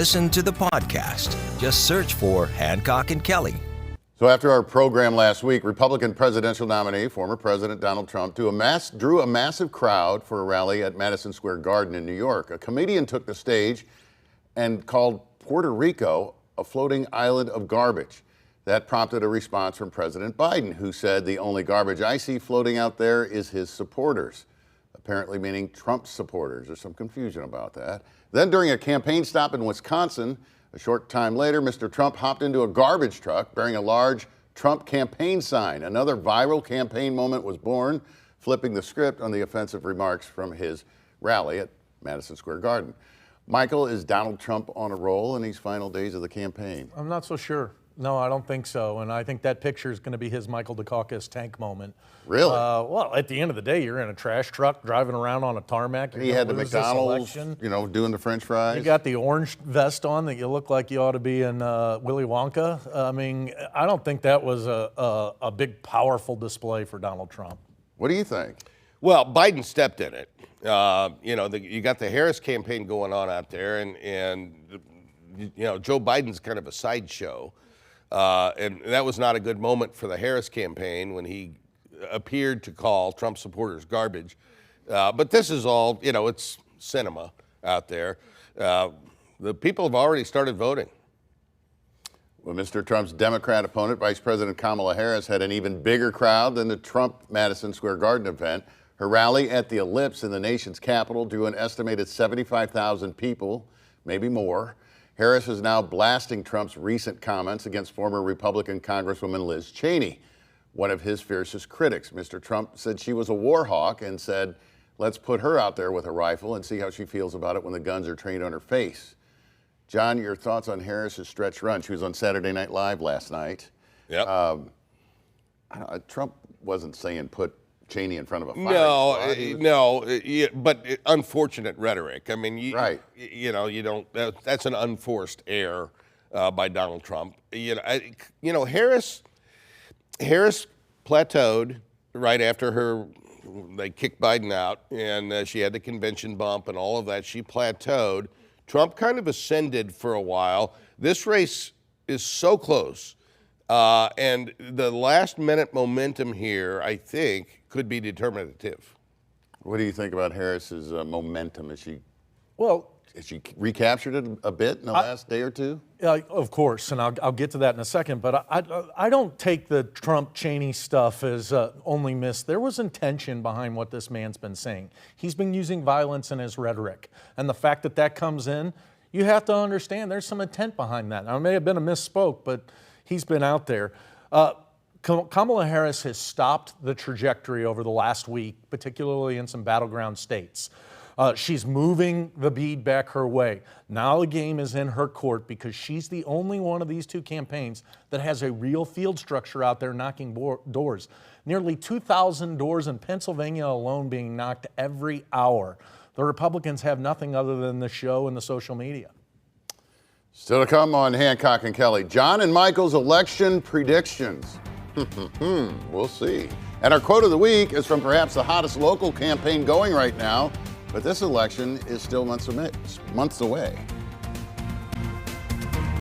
Listen to the podcast. Just search for Hancock and Kelley. So after our program last week, Republican presidential nominee, former President Donald Trump, drew a massive crowd for a rally at Madison Square Garden in New York. A comedian took the stage and called Puerto Rico a floating island of garbage. That prompted a response from President Biden, who said, "The only garbage I see floating out there is his supporters," apparently meaning Trump's supporters. There's some confusion about that. Then during a campaign stop in Wisconsin, a short time later, Mr. Trump hopped into a garbage truck bearing a large Trump campaign sign. Another viral campaign moment was born, flipping the script on the offensive remarks from his rally at Madison Square Garden. Michael, is Donald Trump on a roll in these final days of the campaign? I'm not so sure. No, I don't think so. And I think that picture is going to be his Michael Dukakis tank moment. Really? Well, at the end of the day, you're in a trash truck driving around on a tarmac. He had the McDonald's, doing the French fries. You got the orange vest on that you look like you ought to be in Willy Wonka. I mean, I don't think that was a big, powerful display for Donald Trump. What do you think? Well, Biden stepped in it. You got the Harris campaign going on out there, and Joe Biden's kind of a sideshow. And that was not a good moment for the Harris campaign when he appeared to call Trump supporters garbage. But this is all, it's cinema out there. The people have already started voting. Well, Mr. Trump's Democrat opponent, Vice President Kamala Harris, had an even bigger crowd than the Trump Madison Square Garden event. Her rally at the Ellipse in the nation's capital drew an estimated 75,000 people, maybe more. Harris is now blasting Trump's recent comments against former Republican Congresswoman Liz Cheney, one of his fiercest critics. Mr. Trump said she was a war hawk and said, "Let's put her out there with a rifle and see how she feels about it when the guns are trained on her face." John, your thoughts on Harris's stretch run? She was on Saturday Night Live last night. Yep. Trump wasn't saying put Cheney in front of a fire. But unfortunate rhetoric. I mean, right. That's an unforced error by Donald Trump. Harris plateaued right after they kicked Biden out, and she had the convention bump and all of that. She plateaued. Trump kind of ascended for a while. This race is so close. And the last minute momentum here, I think, could be determinative. What do you think about Harris's momentum? Has she recaptured it a bit in the last day or two? Of course, and I'll get to that in a second, but I don't take the Trump-Cheney stuff as only miss. There was intention behind what this man's been saying. He's been using violence in his rhetoric, and the fact that comes in, you have to understand there's some intent behind that. Now, it may have been a misspoke, but he's been out there. Kamala Harris has stopped the trajectory over the last week, particularly in some battleground states. She's moving the bead back her way. Now the game is in her court because she's the only one of these two campaigns that has a real field structure out there knocking doors. Nearly 2,000 doors in Pennsylvania alone being knocked every hour. The Republicans have nothing other than the show and the social media. Still to come on Hancock and Kelley. John and Michael's election predictions. We'll see. And our quote of the week is from perhaps the hottest local campaign going right now, but this election is still months away.